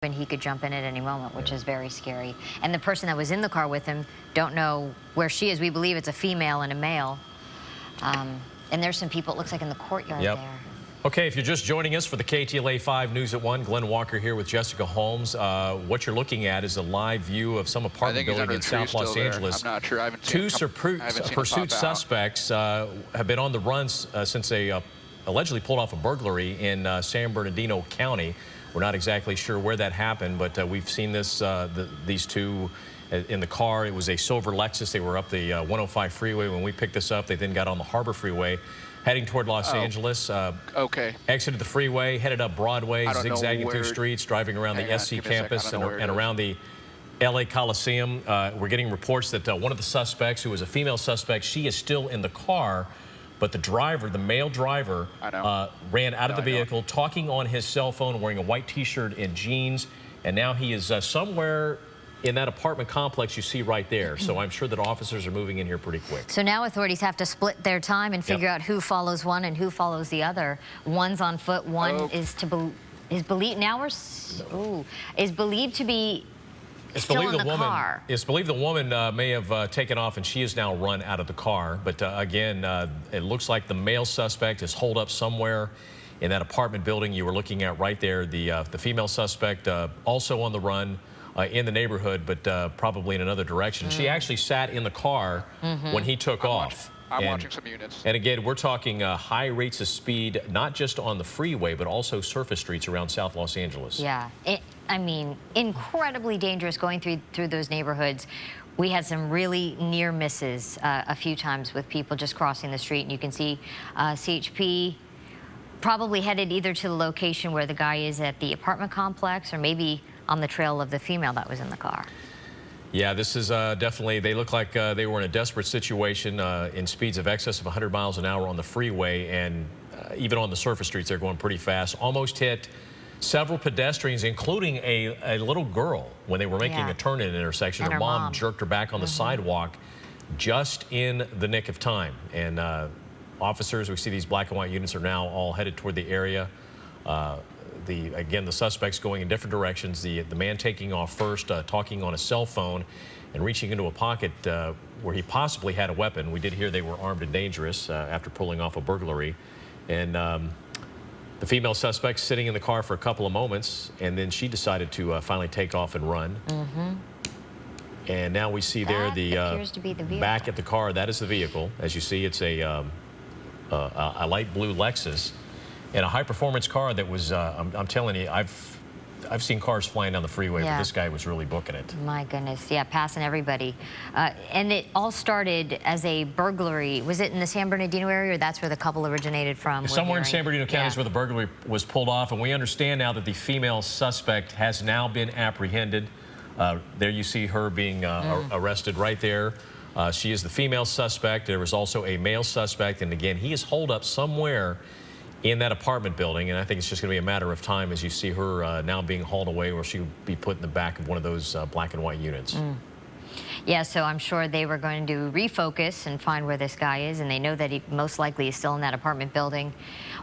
and he could jump in at any moment, which is very scary. And the person that was in the car with him, don't know where she is. We believe it's a female and a male. And there's some people, it looks like, in the courtyard there. Okay, if you're just joining us for the KTLA 5 News at 1, Glenn Walker here with Jessica Holmes. What you're looking at is a live view of some apartment building in South Los Angeles. I'm not sure. I haven't Two seen pursuit suspects have been on the run since they allegedly pulled off a burglary in San Bernardino County. We're not exactly sure where that happened, but we've seen this these two in the car. It was a silver Lexus. They were up the 105 freeway when we picked this up. They then got on the Harbor Freeway, heading toward Los Angeles. Exited the freeway, headed up Broadway, zigzagging through streets, driving around the SC campus and around the LA Coliseum. We're getting reports that one of the suspects, who was a female suspect, she is still in the car. But the driver, the male driver, ran out of the vehicle, talking on his cell phone, wearing a white T-shirt and jeans. And now he is somewhere in that apartment complex you see right there. So I'm sure that officers are moving in here pretty quick. So now authorities have to split their time and figure out who follows one and who follows the other. One's on foot. One is believed to be still in the car. It's believed the woman may have taken off, and she has now run out of the car. But again, it looks like the male suspect is holed up somewhere in that apartment building you were looking at right there. The female suspect also on the run in the neighborhood, but probably in another direction. She actually sat in the car when he took off. I'm watching some units. And again, we're talking high rates of speed, not just on the freeway, but also surface streets around South Los Angeles. Yeah, I mean, incredibly dangerous going through those neighborhoods. We had some really near misses a few times with people just crossing the street, and you can see CHP probably headed either to the location where the guy is at the apartment complex, or maybe on the trail of the female that was in the car. Yeah, this is definitely, they look like they were in a desperate situation in speeds of excess of 100 miles an hour on the freeway, and even on the surface streets, they're going pretty fast. Almost hit several pedestrians, including a little girl, when they were making a turn in an intersection. Her mom jerked her back on the sidewalk just in the nick of time. And officers, we see these black and white units are now all headed toward the area. Again, the suspects going in different directions. The man taking off first, talking on a cell phone and reaching into a pocket where he possibly had a weapon. We did hear they were armed and dangerous after pulling off a burglary. And the female suspect sitting in the car for a couple of moments, and then she decided to finally take off and run. And now we see there appears to be the vehicle. Back at the car. That is the vehicle. As you see, it's a light blue Lexus. And a high-performance car that was, I'm telling you, I've seen cars flying down the freeway, but this guy was really booking it. My goodness, yeah, passing everybody. And it all started as a burglary. Was it in the San Bernardino area, or that's where the couple originated from? Somewhere in San Bernardino County is where the burglary was pulled off, and we understand now that the female suspect has now been apprehended. There you see her being arrested right there. She is the female suspect. There was also a male suspect, and again, he is holed up somewhere in that apartment building, and I think it's just going to be a matter of time as you see her now being hauled away, where she'll be put in the back of one of those black and white units. Yeah, so I'm sure they were going to refocus and find where this guy is, and they know that he most likely is still in that apartment building.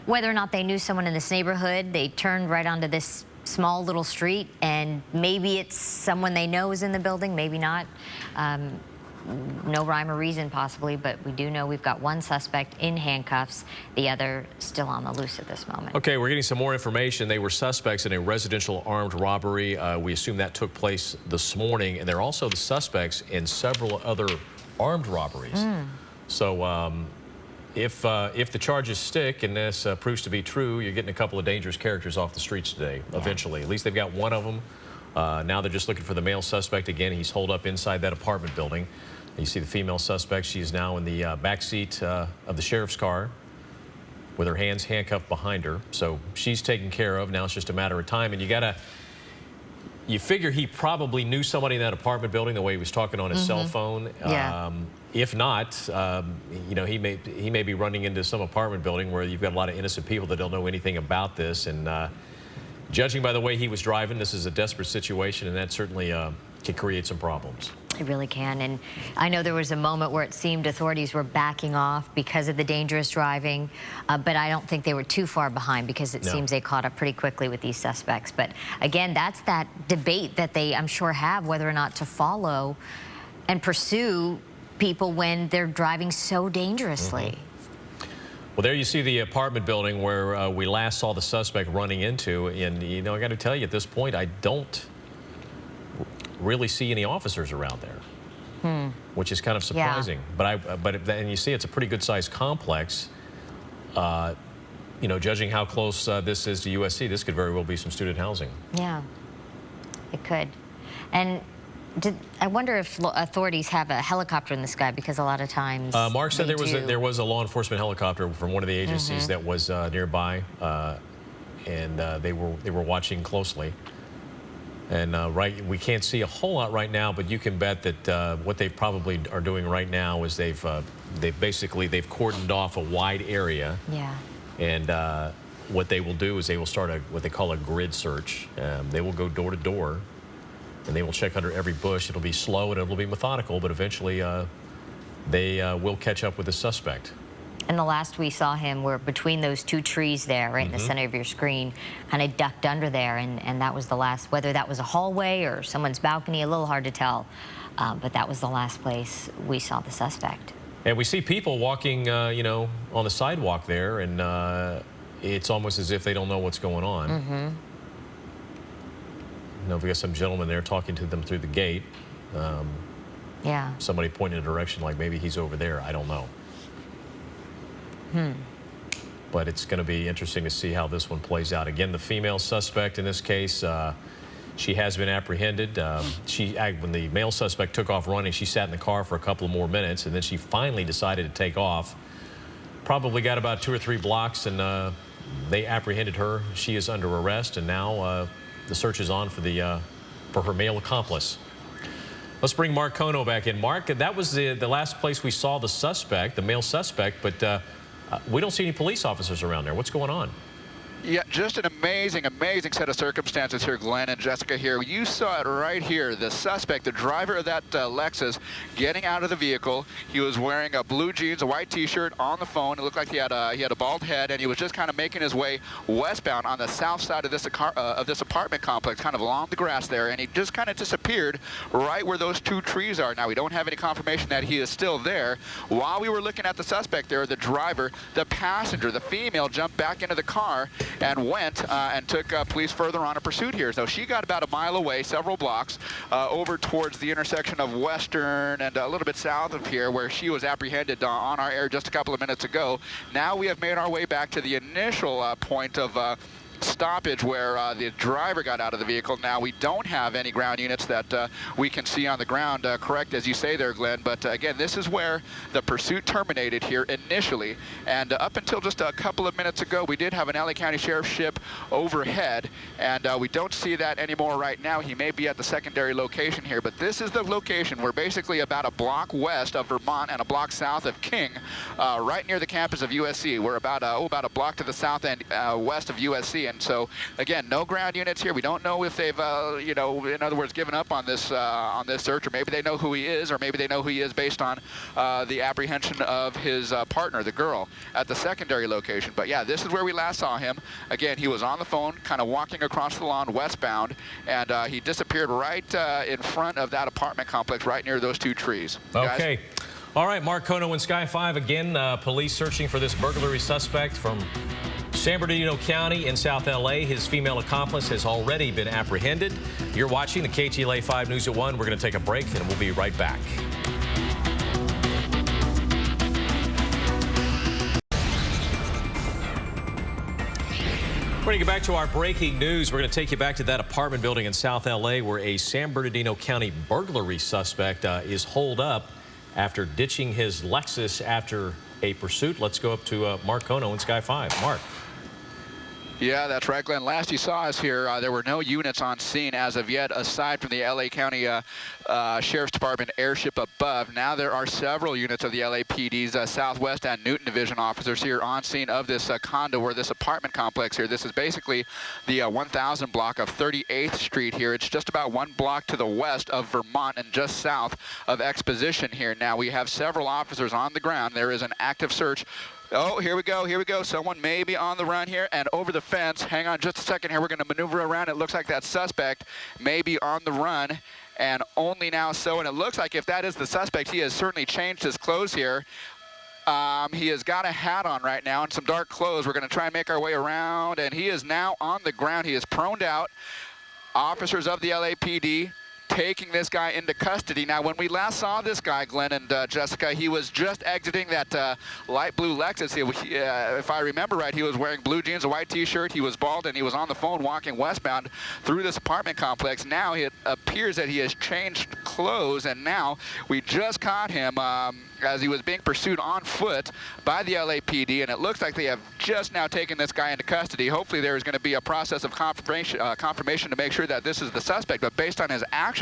Whether or not they knew someone in this neighborhood, they turned right onto this small little street, and maybe it's someone they know is in the building, maybe not. No rhyme or reason possibly, but we do know we've got one suspect in handcuffs, the other still on the loose at this moment. Okay, we're getting some more information. They were suspects in a residential armed robbery. We assume that took place this morning, and they're also the suspects in several other armed robberies. So if the charges stick and this proves to be true, you're getting a couple of dangerous characters off the streets today, eventually. At least they've got one of them. Now they're just looking for the male suspect. Again, he's holed up inside that apartment building. You see the female suspect. She's now in the back seat of the sheriff's car with her hands handcuffed behind her. So she's taken care of. Now it's just a matter of time. And you figure he probably knew somebody in that apartment building the way he was talking on his cell phone. If not, you know, he may be running into some apartment building where you've got a lot of innocent people that don't know anything about this. And Judging by the way he was driving, this is a desperate situation, and that certainly can create some problems. It really can. And I know there was a moment where it seemed authorities were backing off because of the dangerous driving, but I don't think they were too far behind, because it seems they caught up pretty quickly with these suspects. But again, that's that debate that they, I'm sure, have whether or not to follow and pursue people when they're driving so dangerously. Well, there you see the apartment building where we last saw the suspect running into. And, you know, I got to tell you, at this point, I don't really see any officers around there, which is kind of surprising. But and you see, it's a pretty good-sized complex. You know, judging how close this is to USC, this could very well be some student housing. Yeah, it could. And I wonder if authorities have a helicopter in the sky, because a lot of times Mark said there was a law enforcement helicopter from one of the agencies that was nearby, and they were watching closely. And we can't see a whole lot right now, but you can bet that what they probably are doing right now is they've cordoned off a wide area. Yeah. And what they will do is they will start what they call a grid search. They will go door to door, and they will check under every bush. It'll be slow and it'll be methodical, but eventually they will catch up with the suspect. And the last we saw him were between those two trees there, right in the center of your screen, kind of ducked under there, and that was the last. Whether that was a hallway or someone's balcony, a little hard to tell, but that was the last place we saw the suspect. And we see people walking, you know, on the sidewalk there, and it's almost as if they don't know what's going on. You know, we got some gentleman there talking to them through the gate. Yeah. Somebody pointing a direction like maybe he's over there. I don't know. But it's going to be interesting to see how this one plays out. Again, the female suspect in this case, she has been apprehended. When the male suspect took off running, she sat in the car for a couple of more minutes, and then she finally decided to take off. Probably got about 2 or 3 blocks, and they apprehended her. She is under arrest, and now the search is on for her male accomplice. Let's bring Mark Kono back in. Mark, that was the last place we saw the suspect, the male suspect, but we don't see any police officers around there. What's going on? Yeah, just an amazing, amazing set of circumstances here, Glenn and Jessica here. You saw it right here. The suspect, the driver of that Lexus, getting out of the vehicle. He was wearing a blue jeans, a white T-shirt, on the phone. It looked like he had a bald head, and he was just kind of making his way westbound on the south side of this apartment complex, kind of along the grass there, and he just kind of disappeared right where those 2 trees are. Now, we don't have any confirmation that he is still there. While we were looking at the suspect there, the driver, the passenger, the female, jumped back into the car and went and took police further on a pursuit here. So she got about a mile away, several blocks, over towards the intersection of Western and a little bit south of here, where she was apprehended on our air just a couple of minutes ago. Now we have made our way back to the initial point of stoppage where the driver got out of the vehicle. Now we don't have any ground units that we can see on the ground, correct as you say there, Glenn, but again, this is where the pursuit terminated here initially, and up until just a couple of minutes ago we did have an LA County Sheriff's ship overhead, and we don't see that anymore right now. He may be at the secondary location here, but this is the location. We're basically about a block west of Vermont and a block south of King, right near the campus of USC. We're about a block to the south and west of USC. And so, again, no ground units here. We don't know if they've, you know, in other words, given up on this search, or maybe they know who he is, or maybe they know who he is based on the apprehension of his partner, the girl, at the secondary location. But yeah, this is where we last saw him. Again, he was on the phone, kind of walking across the lawn westbound, and he disappeared right in front of that apartment complex, right near those 2 trees. Okay. Guys? All right, Mark Kono in Sky 5 again. Police searching for this burglary suspect from San Bernardino County in South LA. His female accomplice has already been apprehended. You're watching the KTLA 5 News at 1. We're going to take a break, and we'll be right back. We're going to get back to our breaking news. We're going to take you back to that apartment building in South LA where a San Bernardino County burglary suspect is holed up after ditching his Lexus after a pursuit. Let's go up to Mark Kono in Sky 5. Mark. Yeah, that's right, Glenn. Last you saw us here, there were no units on scene as of yet, aside from the LA County Sheriff's Department airship above. Now there are several units of the LAPD's Southwest and Newton Division officers here on scene of this condo, or this apartment complex here. This is basically the 1000 block of 38th Street here. It's just about 1 block to the west of Vermont and just south of Exposition here. Now we have several officers on the ground. There is an active search. Oh, here we go, here we go. Someone may be on the run here and over the fence. Hang on just a second here. We're going to maneuver around. It looks like that suspect may be on the run, and only now so. And it looks like if that is the suspect, he has certainly changed his clothes here. He has got a hat on right now and some dark clothes. We're going to try and make our way around, and he is now on the ground. He is proned out. Officers of the LAPD taking this guy into custody. Now, when we last saw this guy, Glenn and Jessica, he was just exiting that light blue Lexus. If I remember right, he was wearing blue jeans, a white T-shirt. He was bald, and he was on the phone walking westbound through this apartment complex. Now it appears that he has changed clothes, and now we just caught him as he was being pursued on foot by the LAPD, and it looks like they have just now taken this guy into custody. Hopefully there is going to be a process of confirmation to make sure that this is the suspect, but based on his actions,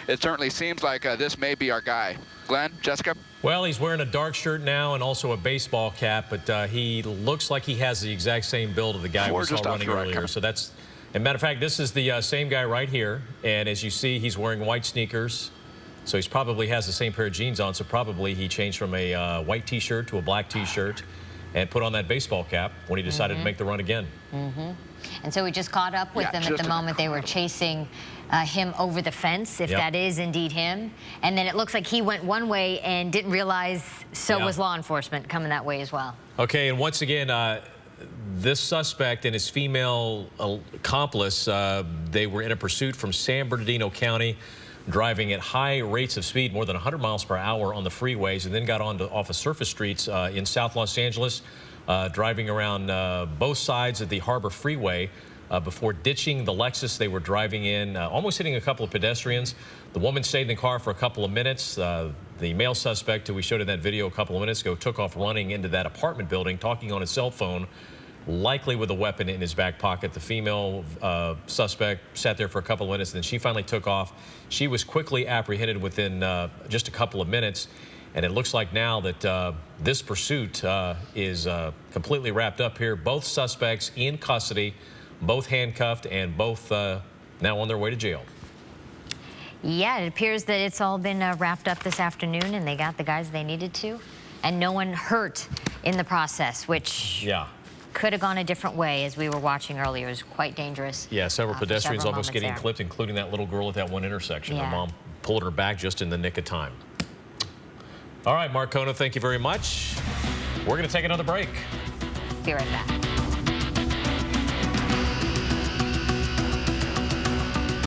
it certainly seems like this may be our guy. Glenn, Jessica? Well, he's wearing a dark shirt now and also a baseball cap, but he looks like he has the exact same build of the guy we saw running earlier. So that's, as a matter of fact, this is the same guy right here, and as you see, he's wearing white sneakers. So he probably has the same pair of jeans on, so probably he changed from a white T-shirt to a black T-shirt and put on that baseball cap when he decided to make the run again. And so we just caught up with them at the moment they were chasing him over the fence, if that is indeed him. And then it looks like he went one way and didn't realize so was law enforcement coming that way as well. Okay, and once again, this suspect and his female accomplice, they were in a pursuit from San Bernardino County, driving at high rates of speed, more than 100 miles per hour on the freeways, and then got off of surface streets in South Los Angeles, driving around both sides of the Harbor Freeway before ditching the Lexus they were driving in, almost hitting a couple of pedestrians. The woman stayed in the car for a couple of minutes. The male suspect, who we showed in that video a couple of minutes ago, took off running into that apartment building, talking on his cell phone, likely with a weapon in his back pocket. The female suspect sat there for a couple of minutes, and then she finally took off. She was quickly apprehended within just a couple of minutes, and it looks like now that this pursuit is completely wrapped up here. Both suspects in custody, both handcuffed, and both now on their way to jail. Yeah, it appears that it's all been wrapped up this afternoon, and they got the guys they needed to, and no one hurt in the process, which could have gone a different way, as we were watching earlier. It was quite dangerous. Yeah, several pedestrians almost getting clipped, including that little girl at that one intersection. Her mom pulled her back just in the nick of time. All right, Mark Kona, thank you very much. We're going to take another break. Be right back.